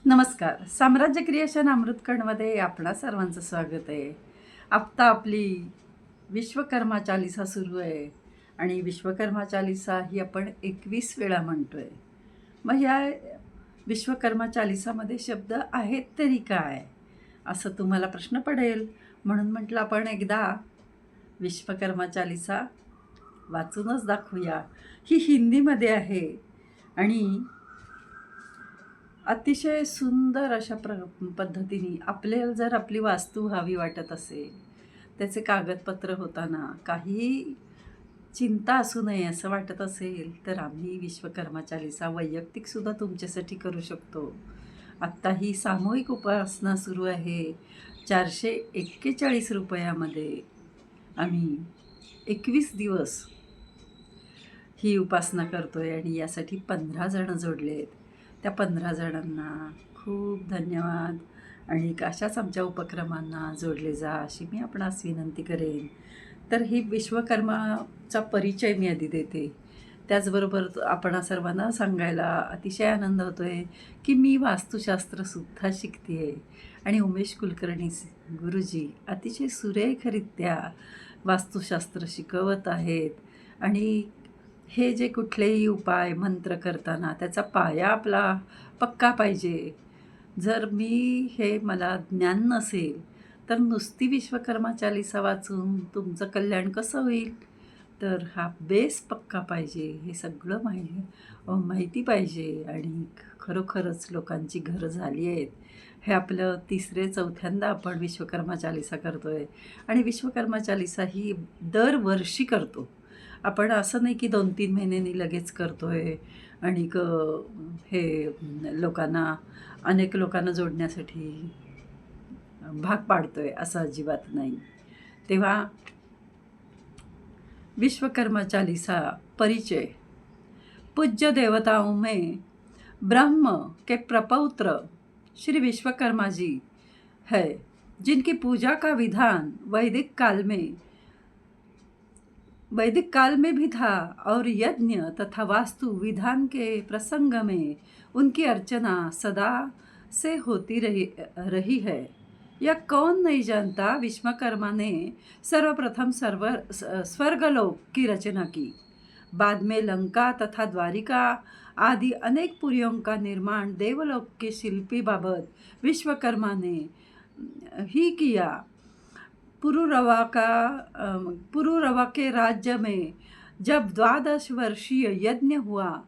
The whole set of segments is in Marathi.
नमस्कार. साम्राज्य क्रिएशन अमृतकणमध्ये आपणा सर्वांचं स्वागत आहे. आत्ता आपली विश्वकर्मा चालीसा सुरू आहे आणि विश्वकर्मा चालीसा ही आपण 21 वेळा म्हणतो आहे. मग ह्या विश्वकर्मा चालीसामध्ये शब्द आहेत तरी काय, असं तुम्हाला प्रश्न पडेल. म्हणून म्हटलं आपण एकदा विश्वकर्मा चालीसा वाचूनच दाखवूया. ही हिंदीमध्ये आहे आणि अतिशय सुंदर अशा पद्धतीने आपल्याला जर आपली वास्तू हवी वाटत असेल, त्याचे कागदपत्र होताना काही चिंता असू नये असं वाटत असेल, तर आम्ही विश्वकर्मा चालीसा वैयक्तिकसुद्धा तुमच्यासाठी करू शकतो. आत्ता ही सामूहिक उपासना सुरू आहे. 441 रुपयामध्ये आम्ही 21 दिवस ही उपासना करतो आहे आणि यासाठी 15 जणं जोडले आहेत. त्या 15 जणांना खूप धन्यवाद आणि अशाच आमच्या उपक्रमांना जोडले जा अशी मी आपणास विनंती करेन. तर ही विश्वकर्माचा परिचय मी आधी देते. त्याचबरोबर आपणा सर्वांना सांगायला अतिशय आनंद होतो आहे की मी वास्तुशास्त्रसुद्धा शिकते आहे आणि उमेश कुलकर्णी गुरुजी अतिशय सुरेखरित्या वास्तुशास्त्र शिकवत आहेत आणि हे जे कुठलेही उपाय मंत्र करताना त्याचा पाया आपला पक्का पाहिजे. जर मला ज्ञान नसेल तर नुसती विश्वकर्मा चालीसा वाचून तुमचं कल्याण कसं होईल. तर हा बेस पक्का पाहिजे, हे सगळं माहिती पाहिजे आणि खरोखरच लोकांची घरं झाली आहेत. हे आपलं 3-4थ्यांदा आपण विश्वकर्मा चालीसा करतो आहे आणि विश्वकर्मा चालीसा ही दरवर्षी करतो आपण. असं नाही की 2-3 महिन्यांनी लगेच करतो आहे आणि अनेक लोकांना जोडण्यासाठी भाग पाडतो आहे, असं अजिबात नाही. तेव्हा विश्वकर्मा चालीसा परिचय. पूज्य देवताओं में ब्रह्म के प्रपौत्र श्री विश्वकर्मा जी है, जिनकी पूजा का विधान वैदिक काल में भी था और यज्ञ तथा वास्तु विधान के प्रसंग में उनकी अर्चना सदा से होती रही है. यह कौन नहीं जानता. विश्वकर्मा ने सर्वप्रथम स्वर्गलोक की रचना की. बाद में लंका तथा द्वारिका आदि अनेक पुरियों का निर्माण देवलोक के शिल्पी बाबत विश्वकर्मा ने ही किया. पुरुरवा के राज्य में जब 12 वर्षीय यज्ञ हुआ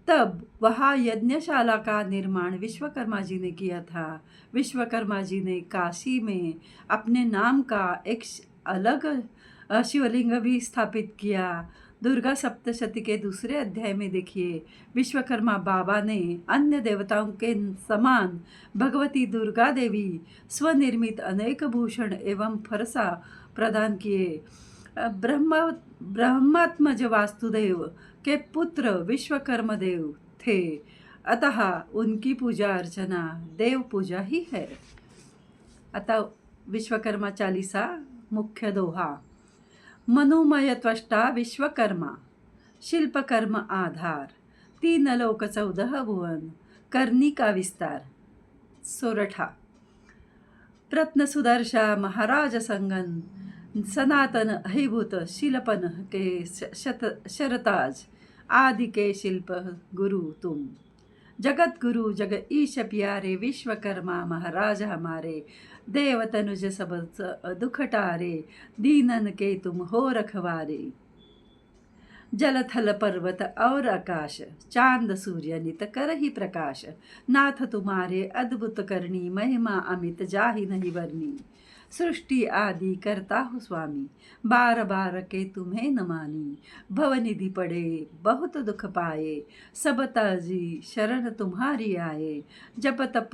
तब वहाँ यज्ञशाला का निर्माण विश्वकर्मा जी ने किया था. विश्वकर्मा जी ने काशी में अपने नाम का एक अलग शिवलिंग भी स्थापित किया. दुर्गा सप्तशती के दूसरे अध्याय में देखिए, विश्वकर्मा बाबा ने अन्य देवताओं के समान भगवती दुर्गा देवी स्वनिर्मित अनेक भूषण एवं फरसा प्रदान किए. ब्रह्मात्मज वास्तुदेव के पुत्र विश्वकर्मा देव थे, अतः उनकी पूजा अर्चना देव पूजा ही है. आता विश्वकर्मा चालीसा मुख्य दोहा. मनोमय त्वष्टा विश्वकर्मा, शिल्पकर्म आधार, 3 लोक 14 भुवन, करनी का विस्तार. सोरठा. प्रत्न सुदर्शा महाराज संगन, सनातन अहिभूत शिल्पन के शरताज, आदि के शिल्प गुरु तुम. जगत गुरु जग ईश प्यारे, विश्वकर्मा महाराज हमारे, देव तनुज सब दुख टारे, दीनन के तुम हो रखवारे. जल थल पर्वत और आकाश, चांद सूर्य नित कर ही प्रकाश, नाथ तुम्हारे अद्भुत करनी, महिमा अमित जाहि नहीं वर्णी. सृष्टि आदि करता हूँ स्वामी, बार बार के तुम्हें न मानी. भवनिधि पड़े बहुत दुख पाए, सब ताजी शरण तुम्हारी आए. जप तप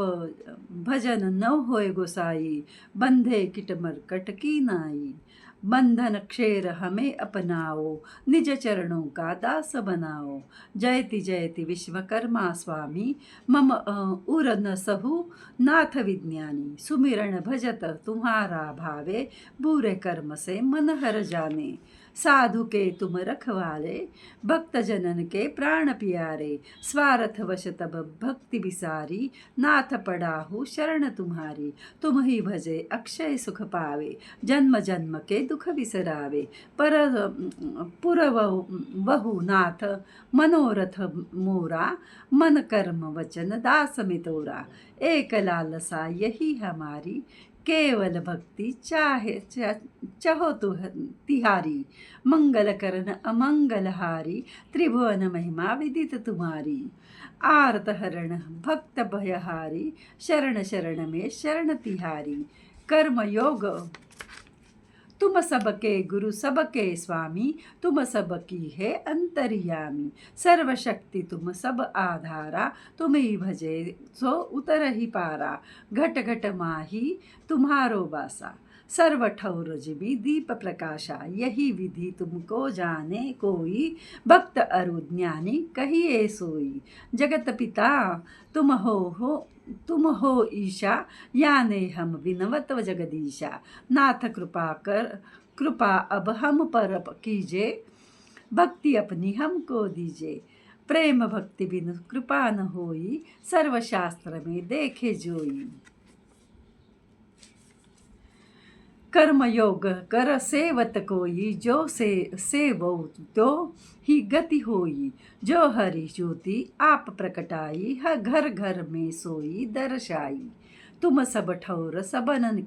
भजन न होए गोसाई, बंधे किट मरकट की नाई. बंधन क्षेर हमें अपनाओ, निज चरणों का दास बनाओ. जयति जयति विश्वकर्मा स्वामी, मम उर न सहु नाथ विज्ञानी. सुमिरन भजत तुम्हारा भावे, बुरे कर्म से मन हर जाने. साधु के तुम रखवाले, भक्त जनन के प्राण प्यारे। स्वार्थ वश तब भक्ति बिसारी, नाथ पड़ाहु शरण तुम्हारी। तुम ही भजे अक्षय सुख पावे, जन्म जन्म के दुख बिसरावे। पर बहु नाथ मनोरथ मोरा, मन कर्म वचन दास मितोरा। एक लालसा यही हमारी, केवल भक्ति चाहो तिहारी। मंगल करन अमंगल हारी, त्रिभुवन महिमा विदित तुम्हारी। आर्त हरण भक्त भयहारी, शरण शरण में शरण तिहारी। कर्म योग तुम सबके गुरु सबके स्वामी, तुम सबकी है अंतर्यामी। सर्वशक्ति तुम सब आधारा, तुम ही भजे सो उतर ही पारा। घट घट माही तुम्हारो बासा, सर्व ठौर जिबी दीप प्रकाशा। यही विधि तुमको जाने कोई, भक्त अरु ज्ञानी कहिए सोई। जगत पिता तुम हो ईशा, याने हम विनवत जगदीशा। नाथ कृपा अब हम पर कीजे, भक्ति अपनी हमको दीजे। प्रेम भक्ति बिन कृपा न होई, सर्वशास्त्र में देखे जोई। कर्म योग कर सेवत कोई, जो सेवो तो ही गति होई। जो हरि ज्योति आप प्रकटाई, हर घर घर में सोई दर्शाई। तुम सब ठौर सबन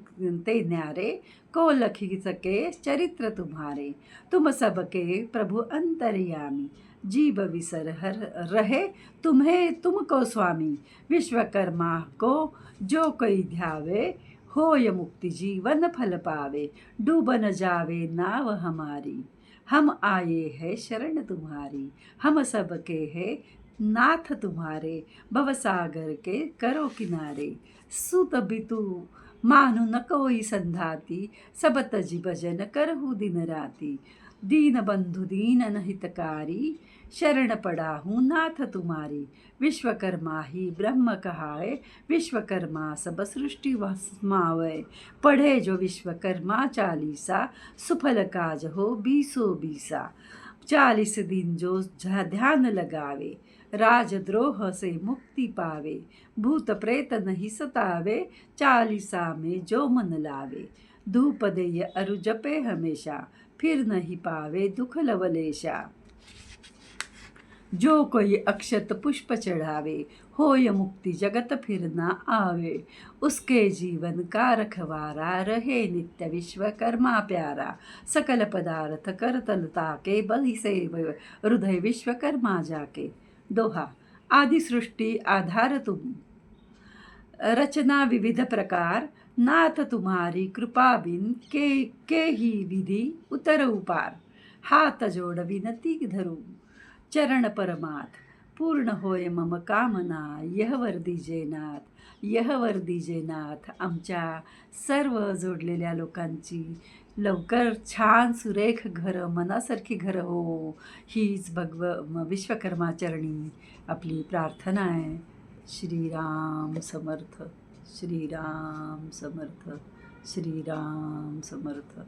ते न्यारे, को लखी सके चरित्र तुम्हारे। तुम सबके प्रभु अंतर्यामी, जीव विसर हर रहे तुमको स्वामी। विश्वकर्मा को जो कोई ध्यावे, होय मुक्ति जीवन फल पावे। डूब न जावे नाव हमारी, हम आए हैं शरण तुम्हारी। हम सबके हैं नाथ तुम्हारे, भवसागर के करो किनारे। सुत बितु मानु न कोई संधाती, सब तजी भजन करहु दिन राती। दीन बंधु दीन हितकारी, शरण पड़ा हूँ नाथ तुम्हारी। विश्वकर्मा ही ब्रह्म कहाए, विश्वकर्मा सब सृष्टि वसमावे। पढ़े जो विश्वकर्मा चालीसा, सुफल काज हो बीसो बीसा। 40 दिन जो ध्यान लगावे, राजद्रोह से मुक्ति पावे। भूत प्रेत नहीं सतावे, 40 में जो मन लावे। धूप देय अरु जपे हमेशा, फिर नहीं पावे दुख लवलेशा। जो कोई अक्षत पुष्प चढ़ावे, होय मुक्ति जगत फिर ना आवे। उसके जीवन का रखवारा, रहे नित्य विश्वकर्मा प्यारा। सकल पदार्थ कर तलता के, बलि से हृदय विश्वकर्मा जाके। दोहा। आदि सृष्टि आधार तुम, रचना विविध प्रकार। नाथ तुम्हारी कृपा बिन के ही विधि उतर उपार। हाथ जोड़ विनती धरू, चरण परमाथ। पूर्ण होय मम कामना, यह वर दीजे नाथ, यह वर दीजे नाथ। आमच्या सर्व जोडलेल्या लोकांची लवकर छान सुरेख घरं, मनासारखी घरं हो, हीच विश्वकर्मा चरणी आपली प्रार्थना आहे. श्रीराम समर्थ, श्रीराम समर्थ, श्रीराम समर्थ.